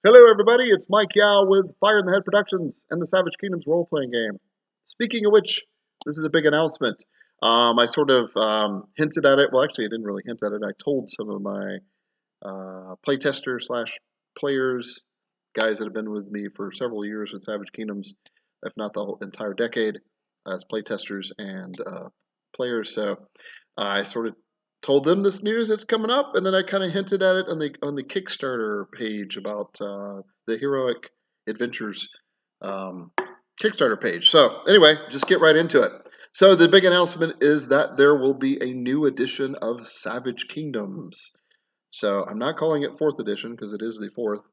Hello, everybody. It's Mike Yao with Fire in the Head Productions and the Savage Kingdoms role playing game. Speaking of which, this is a big announcement. I sort of hinted at it. Well, actually, I didn't really hint at it. I told some of my playtesters slash players, guys that have been with me for several years with Savage Kingdoms, if not the whole entire decade, as playtesters and players. So I sort of told them this news that's coming up, and then I kind of hinted at it on the Kickstarter page about the Heroic Adventures um, Kickstarter page. So anyway, just get right into it. So the big announcement is that there will be a new edition of Savage Kingdoms. So I'm not calling it fourth edition because it is the fourth.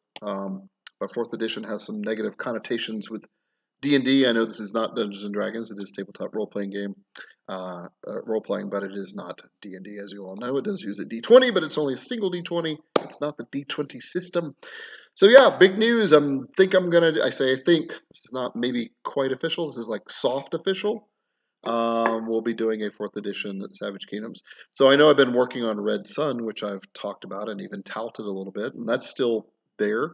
But fourth edition has some negative connotations with D&D. I know this is not Dungeons and Dragons. It is tabletop role playing game, role playing, but it is not D&D, as you all know. It does use a D20, but it's only a single D20. It's not the D20 system. So yeah, big news. I say I think this is not maybe quite official. This is like soft official. We'll be doing a fourth edition at Savage Kingdoms. So I know I've been working on Red Sun, which I've talked about and even touted a little bit, and that's still there.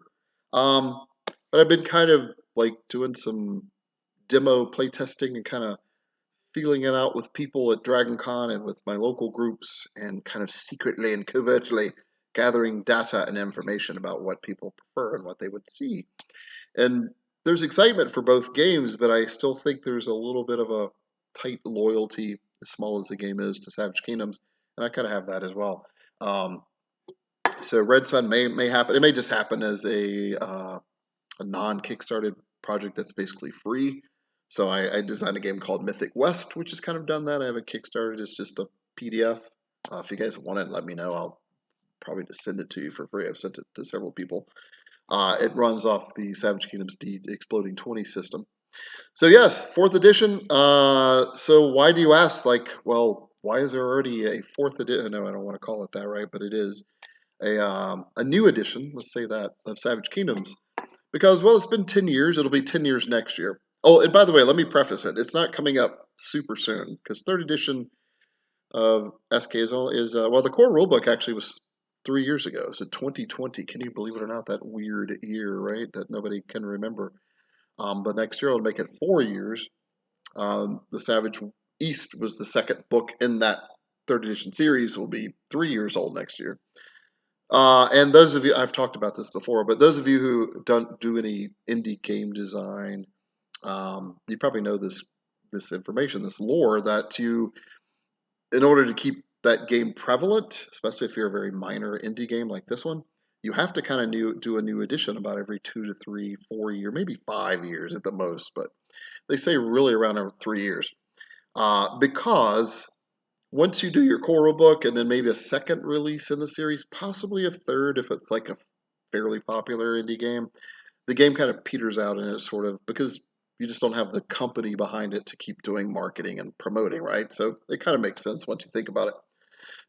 Um, but I've been kind of like doing some demo playtesting and kind of feeling it out with people at Dragon Con and with my local groups and kind of secretly and covertly gathering data and information about what people prefer and what they would see. And there's excitement for both games, but I still think there's a little bit of a tight loyalty, as small as the game is, to Savage Kingdoms, and I kind of have that as well. Um, so Red Sun may happen. It may just happen as a non-kickstarted project that's basically free. So I designed a game called Mythic West, which has kind of done that. I have it kickstarted. It's just a PDF. If you guys want it, let me know. I'll probably just send it to you for free. I've sent it to several people. It runs off the Savage Kingdoms D Exploding 20 system. So yes, fourth edition. So why do you ask? Like, well, why is there already a fourth edition? No, I don't want to call it that, right? But it is a new edition. Let's say that of Savage Kingdoms because well, it's been 10 years. It'll be 10 years next year. Oh, and by the way, let me preface it. It's not coming up super soon because third edition of SKSL is well, the core rulebook actually was 3 years ago. So 2020. Can you believe it or not? That weird year, right? That nobody can remember. But next year I'll make it 4 years. The Savage East was the second book in that third edition series. Will be 3 years old next year. And those of you, I've talked about this before, but those of you who don't do any indie game design, you probably know this information, this lore that in order to keep that game prevalent, especially if you're a very minor indie game like this one, you have to kind of do a new edition about every 2 to 3, 4 year, maybe 5 years at the most, but they say really around 3 years, because once you do your core book and then maybe a second release in the series, possibly a third if it's like a fairly popular indie game, the game kind of peters out and it's sort of because you just don't have the company behind it to keep doing marketing and promoting, right? So it kind of makes sense once you think about it.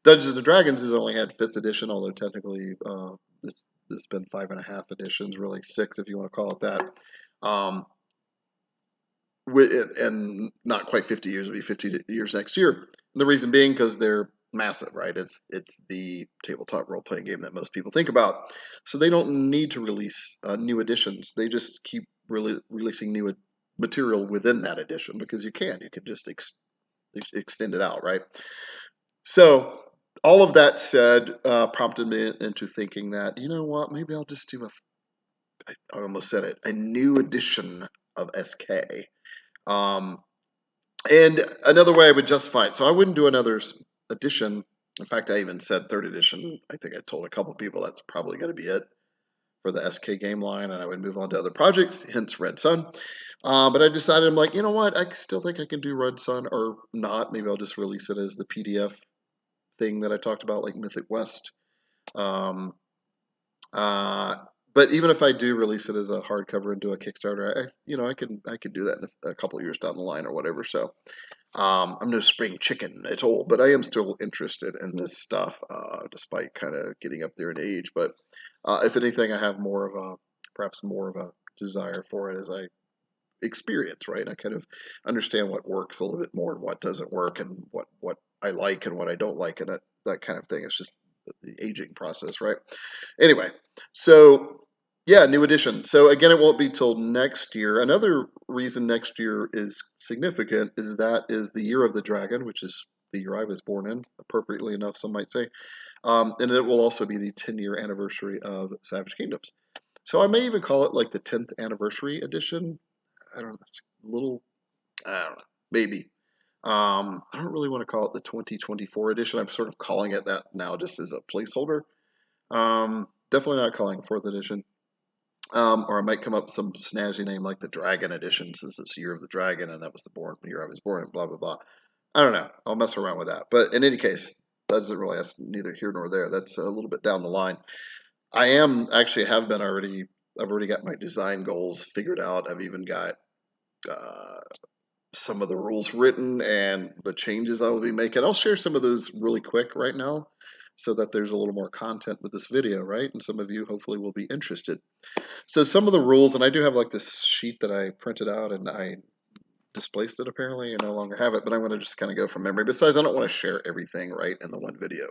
Dungeons and Dragons has only had fifth edition, although technically this has been 5.5 editions, really six if you want to call it that. Um, and not quite 50 years, it'll be 50 years next year. And the reason being because they're massive, right? It's the tabletop role playing game that most people think about. So they don't need to release new editions. They just keep releasing new material within that edition because you can just extend it out, right? So all of that said, prompted me into thinking that you know what, maybe I'll just do I almost said it, a new edition of SK. Um, and another way I would justify it, so I wouldn't do another edition. In fact, I even said third edition. I think I told a couple of people that's probably going to be it for the SK game line, and I would move on to other projects, hence Red Sun. But I decided, I'm like, you know what? I still think I can do Red Sun or not. Maybe I'll just release it as the PDF thing that I talked about, like Mythic West. Um, uh, but even if I do release it as a hardcover and do a Kickstarter, I could do that in a couple of years down the line or whatever. So I'm no spring chicken at all, but I am still interested in this stuff, despite kind of getting up there in age. But if anything, I have perhaps more of a desire for it as I experience, right? I kind of understand what works a little bit more and what doesn't work, and what I like and what I don't like, and that kind of thing. It's just the aging process, right? Anyway, so Yeah, new edition. So again, it won't be till next year. Another reason next year is significant is that is the year of the dragon, which is the year I was born in, appropriately enough, some might say. And it will also be the 10-year anniversary of Savage Kingdoms. So I may even call it like the 10th anniversary edition. I don't know. That's a little, I don't know, maybe. I don't really want to call it the 2024 edition. I'm sort of calling it that now just as a placeholder. Definitely not calling it 4th edition. Or I might come up with some snazzy name like the Dragon Edition, since it's Year of the Dragon, and that was the year I was born, blah blah blah. I don't know. I'll mess around with that. But in any case, that doesn't really that's neither here nor there. That's a little bit down the line. I am actually have been already. I've already got my design goals figured out. I've even got uh, some of the rules written and the changes I will be making. I'll share some of those really quick right now, so that there's a little more content with this video, right? And some of you hopefully will be interested. So some of the rules, and I do have like this sheet that I printed out and I displaced it apparently. I no longer have it, but I'm going to just kind of go from memory. Besides, I don't want to share everything right in the one video.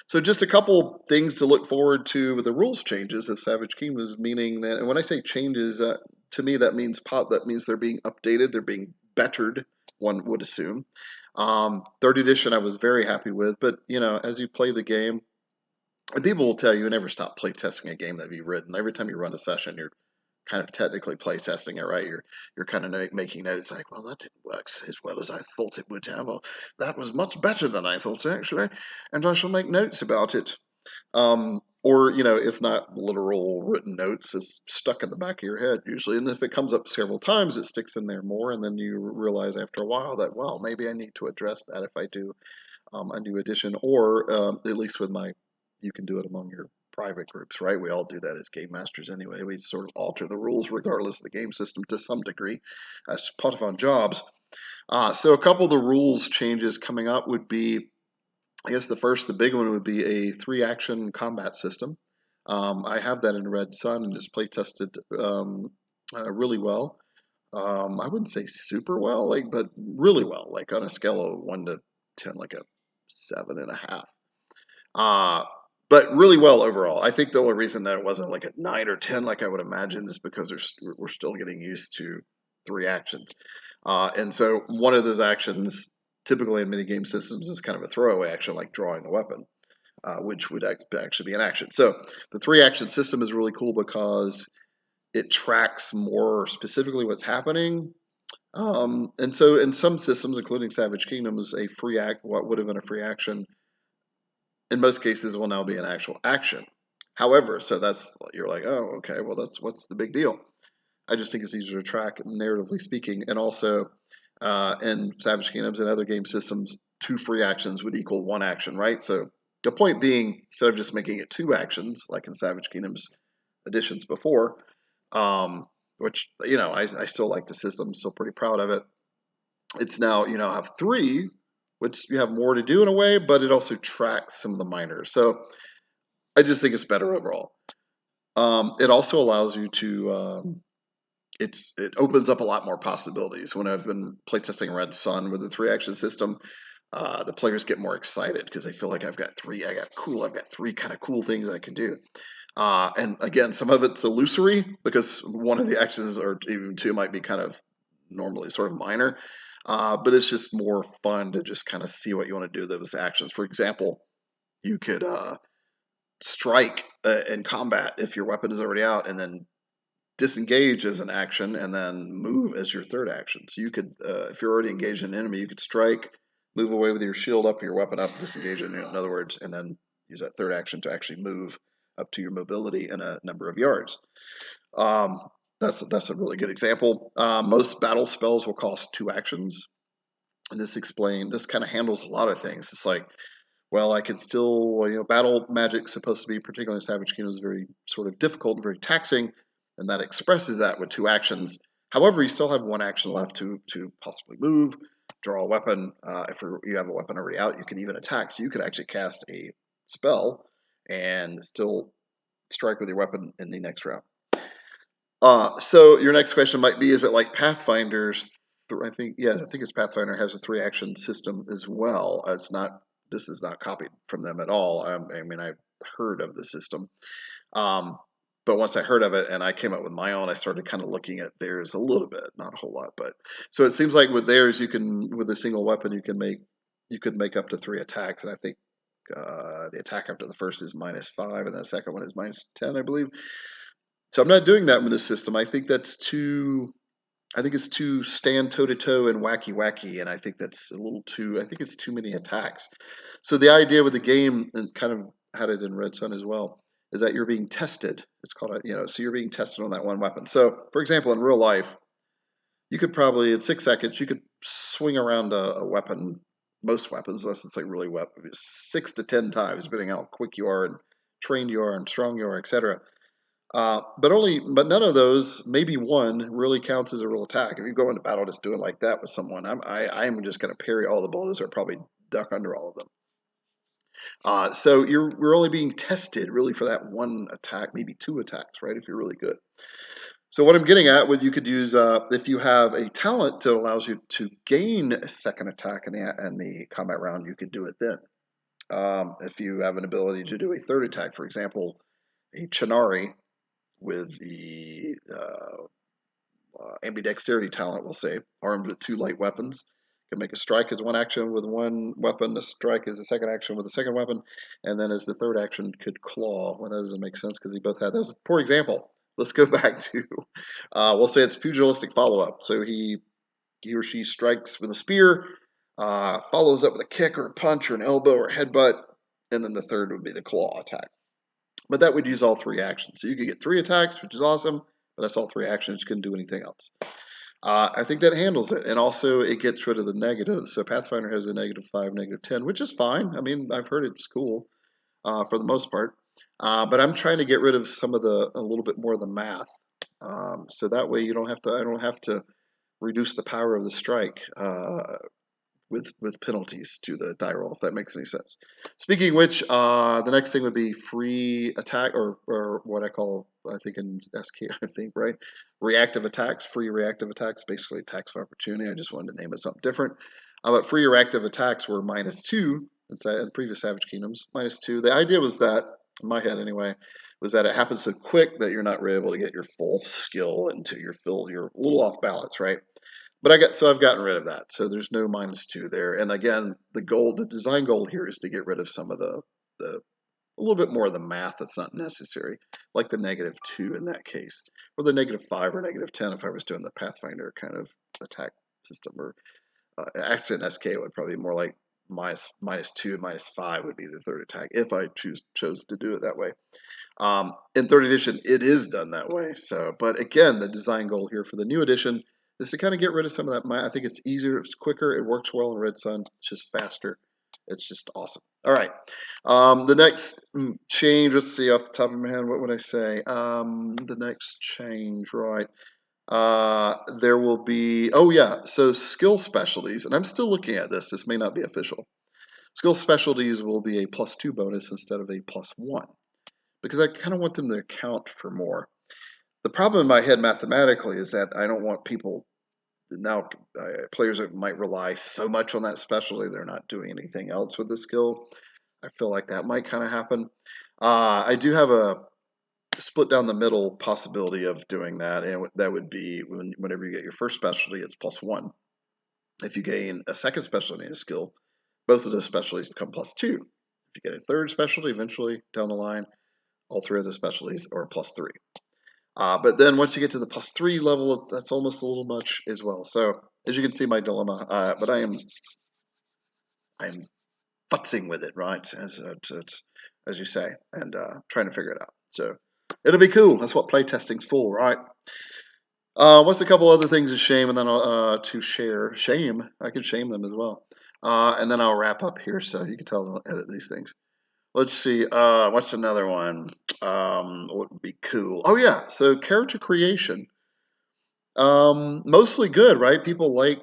So just a couple things to look forward to with the rules changes of Savage Kingdoms, meaning that, and when I say changes, to me that means that means they're being updated, they're being bettered, one would assume. Third edition I was very happy with, but you know, as you play the game, and people will tell you never stop play testing a game that you've written. Every time you run a session, you're kind of technically play testing it, right? You're kind of making notes like, well, that didn't work as well as I thought it would have, or that was much better than I thought actually, and I shall make notes about it. Or you know, if not literal written notes, it's stuck in the back of your head usually, and if it comes up several times, it sticks in there more, and then you realize after a while that well, maybe I need to address that if I do a new edition, or at least with my, you can do it among your private groups, right? We all do that as game masters anyway. We sort of alter the rules regardless of the game system to some degree as part of our jobs. So a couple of the rules changes coming up would be, I guess the big one would be a 3-action combat system. I have that in Red Sun and just play tested really well. I wouldn't say super well, like, but really well, like on a scale of 1 to 10, like a 7.5. Uh, but really well overall. I think the only reason that it wasn't like a 9 or 10, like I would imagine, is because we're still getting used to 3 actions. And so one of those actions, typically in many game systems, is kind of a throwaway action, like drawing a weapon, which would actually be an action. So the 3-action system is really cool because it tracks more specifically what's happening. And so in some systems, including Savage Kingdoms, a free act, what would have been a free action, in most cases will now be an actual action. However, so that's, you're like, oh, okay, well, that's, what's the big deal? I just think it's easier to track, narratively speaking, and also in Savage Kingdoms and other game systems, 2 free actions would equal 1 action, right? So the point being, instead of just making it 2 actions, like in Savage Kingdoms editions before, which, you know, I still like the system, I'm still pretty proud of it. It's now, you now have 3, which you have more to do in a way, but it also tracks some of the minors. So I just think it's better overall. It also allows you to, it opens up a lot more possibilities. When I've been playtesting Red Sun with the 3-action system, the players get more excited because they feel like I've got 3 kind of cool things I can do. And again, some of it's illusory because one of the actions or even 2 might be kind of normally sort of minor. But it's just more fun to just kind of see what you want to do with those actions. For example, you could strike in combat if your weapon is already out, and then disengage as an action, and then move as your 3rd action. So you could, if you're already engaged in an enemy, you could strike, move away with your shield up, your weapon up, disengage in other words, and then use that 3rd action to actually move up to your mobility in a number of yards. Um, that's a really good example. Most battle spells will cost 2 actions, and this kind of handles a lot of things. It's like, well, I could still, you know, battle magic's supposed to be, particularly in Savage Kingdoms, very sort of difficult and very taxing, and that expresses that with 2 actions. However, you still have 1 action left to possibly move, draw a weapon. If you have a weapon already out, you can even attack. So you could actually cast a spell and still strike with your weapon in the next round. So your next question might be: is it like Pathfinder's? I think, yeah, I think it's Pathfinder has a 3-action system as well. It's not. This is not copied from them at all. I mean, I've heard of the system. Um, But once I heard of it and I came up with my own, I started kind of looking at theirs a little bit, not a whole lot, but so it seems like with theirs, you can with a single weapon, you could make up to 3 attacks, and I think the attack after the first is -5, and the second one is -10, I believe. So I'm not doing that with this system. I think that's too. I think it's too stand toe to toe and wacky wacky, and I think that's a little too. I think it's too many attacks. So the idea with the game, and kind of had it in Red Sun as well, is that you're being tested. It's called so you're being tested on that one weapon. So for example, in real life, you could probably in 6 seconds you could swing around a weapon, most weapons, unless it's like really weapon, 6 to 10 times, depending on how quick you are and trained you are and strong you are, etc. But none of those, maybe one, really counts as a real attack. If you go into battle just doing like that with someone, I'm just going to parry all the blows or probably duck under all of them. So we're only being tested really for that one attack, maybe 2 attacks, right? If you're really good. So what I'm getting at, what you could use if you have a talent that allows you to gain a second attack in the combat round, you could do it then. If you have an ability to do a third attack, for example, a Chinari with the ambidexterity talent, we'll say, armed with 2 light weapons, can make a strike as one action with one weapon, a strike as a second action with a second weapon, and then as the third action could claw. Well, that doesn't make sense because he both had those. For example, let's go back to, we'll say it's pugilistic follow-up. So he or she strikes with a spear, follows up with a kick or a punch or an elbow or a headbutt, and then the third would be the claw attack. But that would use all 3 actions. So you could get 3 attacks, which is awesome, but that's all 3 actions. You couldn't do anything else. I think that handles it, and also it gets rid of the negatives. So Pathfinder has a -5, -10, which is fine. I mean, I've heard it's cool for the most part, but I'm trying to get rid of some of a little bit more of the math, so that way you don't have to. I don't have to reduce the power of the strike with penalties to the die roll, if that makes any sense. Speaking of which, the next thing would be free attack, or what I call, I think in SK, I think, right? Reactive attacks, free reactive attacks, basically attacks of opportunity. I just wanted to name it something different. But free reactive attacks were -2 in previous Savage Kingdoms, -2. The idea was that, in my head anyway, was that it happens so quick that you're not really able to get your full skill into you're a little off balance, right? But I've gotten rid of that. So there's no -2 there. And again, the design goal here is to get rid of some of the a little bit more of the math that's not necessary, like the -2 in that case, or the -5 or -10 if I was doing the Pathfinder kind of attack system. Or actually, in SK, it would probably be more like -2 and -5 would be the third attack if I chose to do it that way. In third edition, it is done that way. So, but again, the design goal here for the new edition is to kind of get rid of some of that. I think it's easier, it's quicker, it works well in Red Sun. It's just faster. It's just awesome. All right. The next change, let's see off the top of my head, what would I say? The next change, right? There will be, oh yeah, so skill specialties, and I'm still looking at this. This may not be official. Skill specialties will be a +2 bonus instead of a +1 because I kind of want them to account for more. The problem in my head mathematically is that I don't want people now, players that might rely so much on that specialty they're not doing anything else with the skill. I feel like that might kind of happen. I do have a split down the middle possibility of doing that, and that would be whenever you get your first specialty, it's +1. If you gain a second specialty in a skill, both of those specialties become +2. If you get a third specialty, eventually down the line, all 3 of the specialties are +3. But then once you get to the +3 level, that's almost a little much as well. So as you can see, my dilemma. But I'm futzing with it, right? As you say, and trying to figure it out. So it'll be cool. That's what playtesting's for, right? What's a couple other things to shame, and then to share. Shame. I could shame them as well. And then I'll wrap up here, so you can tell them to edit these things. Let's see. What's another one? What would be cool? Oh yeah. So character creation. Mostly good, right? People like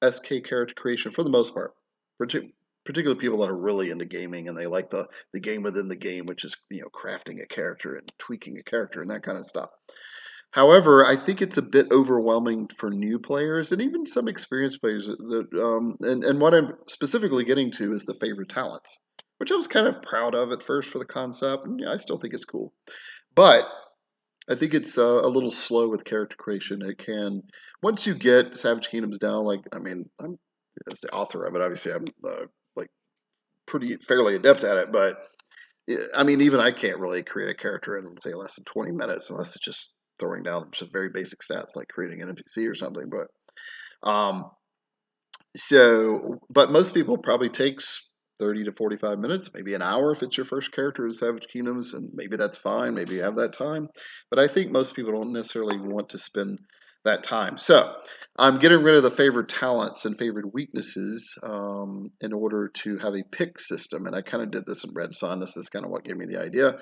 SK character creation for the most part. Particularly people that are really into gaming and they like the game within the game, which is crafting a character and tweaking a character and that kind of stuff. However, I think it's a bit overwhelming for new players and even some experienced players. And what I'm specifically getting to is the favorite talents, which I was kind of proud of at first for the concept, and yeah, I still think it's cool. But I think it's a little slow with character creation. It can, once you get Savage Kingdoms down, like, I mean, I'm as the author of it, obviously I'm like pretty fairly adept at it, but I mean, even I can't really create a character in, say, less than 20 minutes unless it's just throwing down just very basic stats like creating an NPC or something. Um, but most people probably takes 30 to 45 minutes, maybe an hour if it's your first character in Savage Kingdoms, and maybe that's fine. Maybe you have that time. But I think most people don't necessarily want to spend that time. So I'm getting rid of the favored talents and favored weaknesses in order to have a pick system. And I kind of did this in Red Sun. This is kind of what gave me the idea.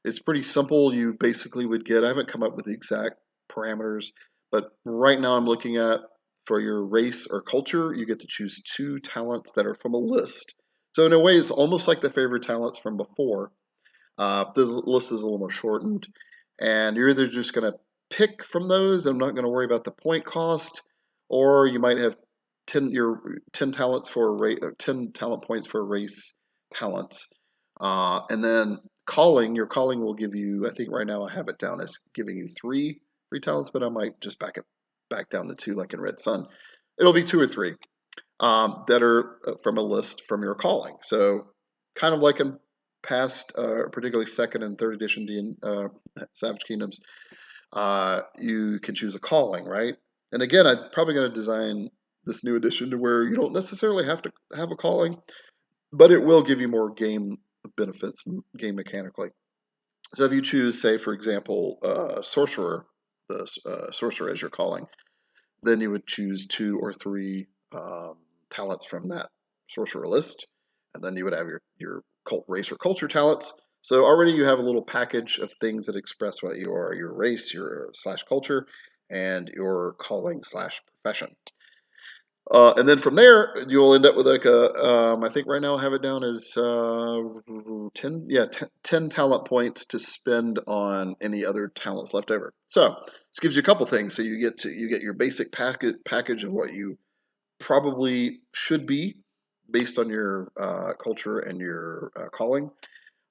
It's pretty simple. You basically would get, I haven't come up with the exact parameters, but right now I'm looking at for your race or culture, you get to choose two talents that are from a list. So in a way, it's almost like the favorite talents from before. The list is a little more shortened, and you're either just going to pick from those. I'm not going to worry about the point cost, or you might have 10 talents for a 10 talent points for a race talents, and then your calling will give you. I think right now I have it down as giving you three talents, but I might just back it back down to two, like in Red Sun. It'll be two or three that are from a list from your calling. So kind of like in past, particularly second and third edition Savage Kingdoms, you can choose a calling, right? And again, I'm probably going to design this new edition to where you don't necessarily have to have a calling, but it will give you more game benefits, game mechanically. So if you choose, say, for example, sorcerer, the sorcerer as your calling, then you would choose two or three talents from that sorcerer list, and then you would have your cult, race, or culture talents. So already you have a little package of things that express what you are: your race, your slash culture, and your calling slash profession. And then from there, you'll end up with like I think right now I have it down as 10, yeah, 10 talent points to spend on any other talents left over. So this gives you a couple things. So you get your basic package of what you probably should be based on your culture and your calling.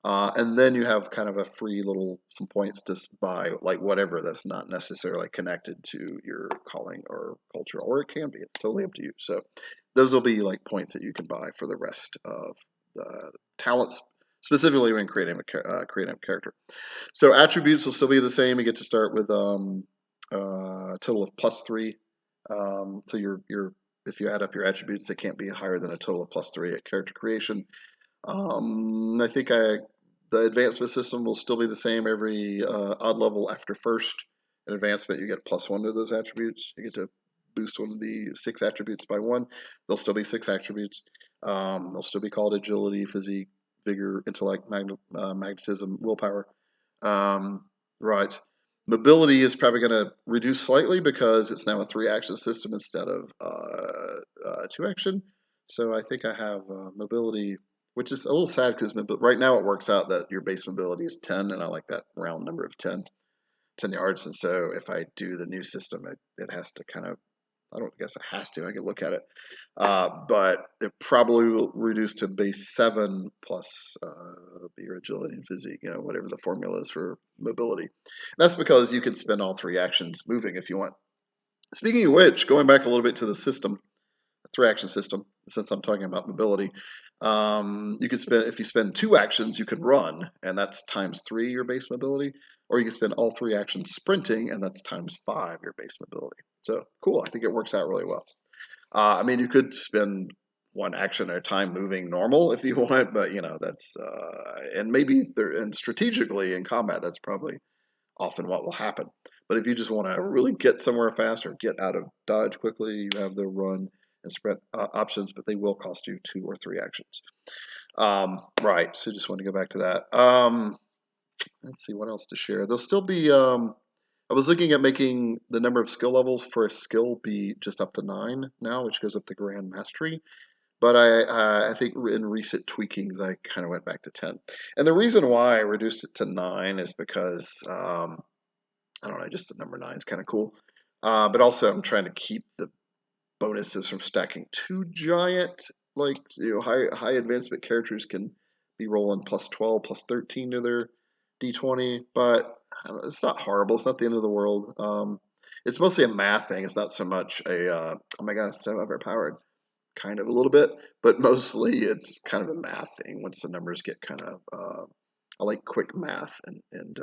And then you have kind of a free little some points to buy like whatever that's not necessarily connected to your calling or culture, or it can be. It's totally up to you. So those will be like points that you can buy for the rest of the talents, specifically when creating a character. So attributes will still be the same. You get to start with a total of +3. So your if you add up your attributes, they can't be higher than a total of +3 at character creation. I think the advancement system will still be the same every odd level after first. In advancement, you get +1 to those attributes. You get to boost one of the 6 attributes by 1. They'll still be 6 attributes. They'll still be called agility, physique, vigor, intellect, magnetism, willpower. Right. Mobility is probably going to reduce slightly because it's now a 3-action system instead of 2-action. So I think I have mobility, which is a little sad because right now it works out that your base mobility is 10, and I like that round number of 10 yards. And so if I do the new system, it has to kind of, I don't guess it has to, I can look at it. But it probably will reduce to base 7 plus your agility and physique, whatever the formula is for mobility. And that's because you can spend all 3 actions moving if you want. Speaking of which, going back a little bit to the system, 3-action system, since I'm talking about mobility, you can spend, if you spend 2 actions, you can run, and that's times 3 your base mobility, or you can spend all 3 actions sprinting, and that's times 5 your base mobility. So cool, I think it works out really well. I mean, you could spend 1 action at a time moving normal if you want, but that's and maybe there, and strategically in combat, that's probably often what will happen. But if you just want to really get somewhere fast or get out of dodge quickly, you have the run and sprint options, but they will cost you 2 or 3 actions. Right, so just want to go back to that. Let's see what else to share. There'll still be. I was looking at making the number of skill levels for a skill be just up to 9 now, which goes up to Grand Mastery. But I think in recent tweakings, I kind of went back to 10. And the reason why I reduced it to 9 is because I don't know, just the number 9 is kind of cool. But also, I'm trying to keep the bonuses from stacking too giant. Like high advancement characters can be rolling +12, +13 to their D20, but it's not horrible. It's not the end of the world. It's mostly a math thing. It's not so much a oh my god, it's so overpowered. Kind of a little bit, but mostly it's kind of a math thing. Once the numbers get kind of, I like quick math and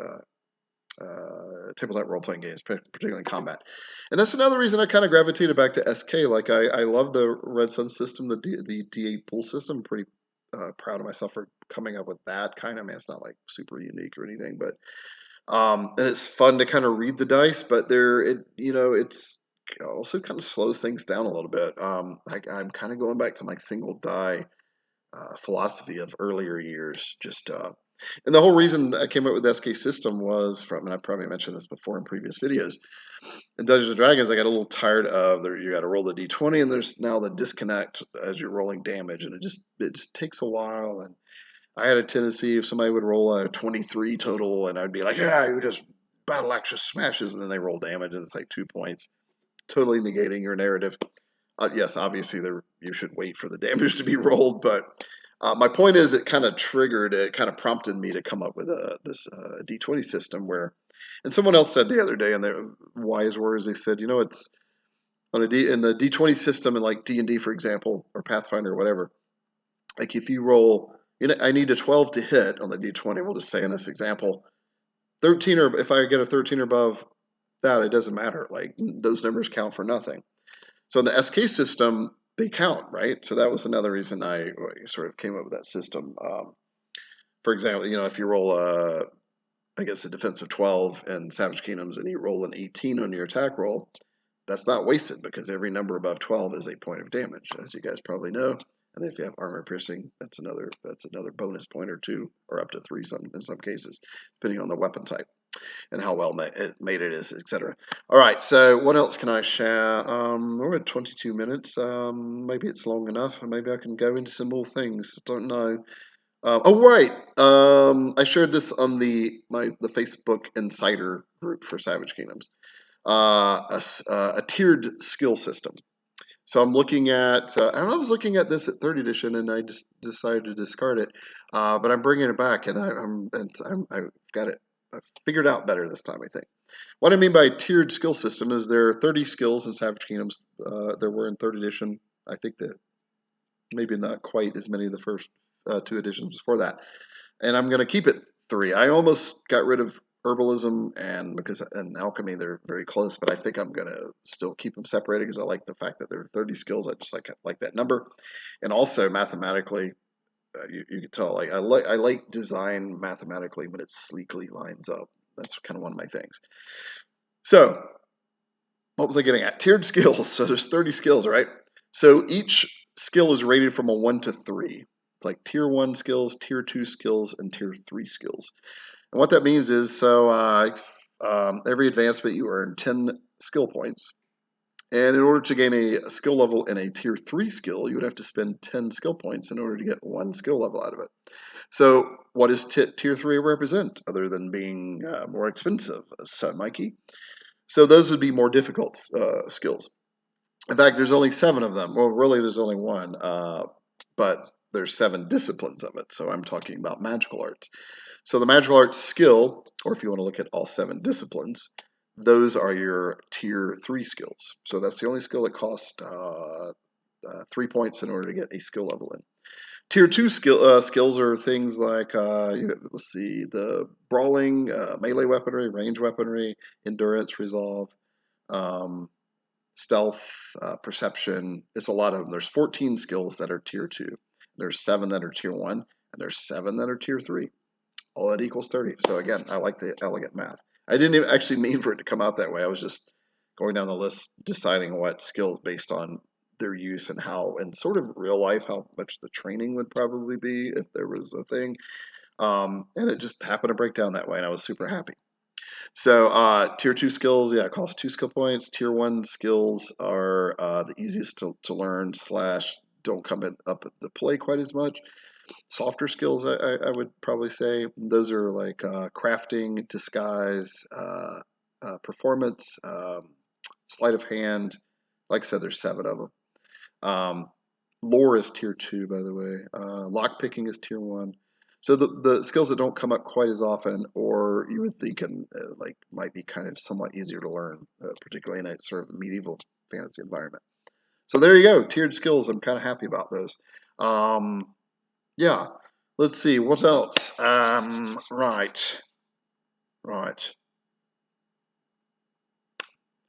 tabletop role playing games, particularly in combat. And that's another reason I kind of gravitated back to SK. Like I love the Red Sun system, the D8 pool system. I'm pretty proud of myself for coming up with that kind of. I mean, it's not like super unique or anything, but and it's fun to kind of read the dice, but it's also kind of slows things down a little bit. I'm kind of going back to my single die philosophy of earlier years. And the whole reason I came up with the SK system was from, and I probably mentioned this before in previous videos. In Dungeons and Dragons, I got a little tired of you got to roll the d20, and there's now the disconnect as you're rolling damage, and it just takes a while. And I had a tendency if somebody would roll a 23 total, and I'd be like, yeah, you just battle axe just smashes, and then they roll damage, and it's like 2 points, totally negating your narrative. Yes, obviously you should wait for the damage to be rolled, but my point is it kind of prompted me to come up with this D20 system where, and someone else said the other day, and their wise words, they said, it's in the D20 system in like D&D, for example, or Pathfinder or whatever, like if you roll, I need a 12 to hit on the D20, we'll just say in this example, 13, or if I get a 13 or above that, it doesn't matter. Like those numbers count for nothing. So in the SK system, they count, right? So that was another reason I sort of came up with that system. For example, if you roll I guess a defensive 12 in Savage Kingdoms and you roll an 18 on your attack roll, that's not wasted because every number above 12 is a point of damage, as you guys probably know. And if you have armor piercing, that's another bonus point or two, or up to three in some cases, depending on the weapon type and how well made it is, etc. All right, so what else can I share? We're at 22 minutes. Maybe it's long enough. Maybe I can go into some more things. Don't know. Oh right, I shared this on the Facebook Insider group for Savage Kingdoms. A tiered skill system. So I'm looking at, I was looking at this at third edition, and I just decided to discard it. But I'm bringing it back, and I've got it I've figured out better this time, I think. What I mean by tiered skill system is there are 30 skills in Savage Kingdoms. There were in third edition. I think that maybe not quite as many of the first two editions before that. And I'm going to keep it 3. I almost got rid of herbalism and alchemy. They're very close, but I think I'm going to still keep them separated because I like the fact that there are 30 skills. I just like that number. And also mathematically, you can tell I like design mathematically when it sleekly lines up. That's kind of one of my things. So what was I getting at? Tiered skills. So there's 30 skills, right? So each skill is rated from a 1 to 3. It's like tier 1 skills, tier 2 skills, and tier 3 skills. And what that means is, every advancement you earn 10 skill points. And in order to gain a skill level in a tier 3 skill, you would have to spend 10 skill points in order to get 1 skill level out of it. So what does tier 3 represent other than being more expensive, Mikey? So those would be more difficult skills. In fact, there's only 7 of them. Well, really, there's only one, but there's 7 disciplines of it. So I'm talking about magical arts. So the magical arts skill, or if you want to look at all 7 disciplines, those are your tier 3 skills. So that's the only skill that costs 3 points in order to get a skill level in. Tier 2 skills are things like, let's see, the brawling, melee weaponry, range weaponry, endurance, resolve, stealth, perception. It's a lot of them. There's 14 skills that are tier 2. There's 7 that are tier 1, and there's 7 that are tier 3. All that equals 30. So again, I like the elegant math. I didn't even actually mean for it to come out that way. I was just going down the list, deciding what skills based on their use and how, and sort of real life, how much the training would probably be if there was a thing. And it just happened to break down that way, and I was super happy. So tier 2 skills, yeah, it costs 2 skill points. Tier 1 skills are the easiest to learn / don't come up to play quite as much. Softer skills, I would probably say. Those are like crafting, disguise, performance, sleight of hand. Like I said, there's 7 of them. Lore is tier 2, by the way. Lockpicking is tier 1. So the skills that don't come up quite as often, or you would think like might be kind of somewhat easier to learn, particularly in a sort of medieval fantasy environment. So there you go, tiered skills. I'm kind of happy about those. Yeah, let's see what else. Right, right.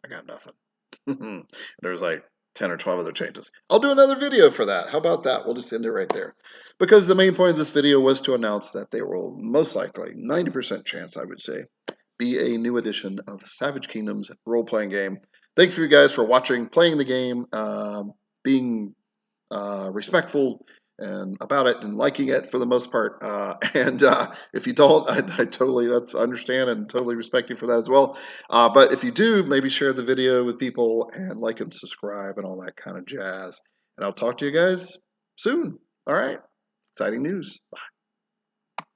I got nothing. There's like 10 or 12 other changes. I'll do another video for that. How about that? We'll just end it right there. Because the main point of this video was to announce that there will most likely, 90% chance I would say, be a new edition of Savage Kingdoms role-playing game. Thanks for you guys for watching, playing the game, being respectful and about it and liking it for the most part. And if you don't, I totally understand and totally respect you for that as well. But if you do, maybe share the video with people and like and subscribe and all that kind of jazz. And I'll talk to you guys soon. All right. Exciting news. Bye.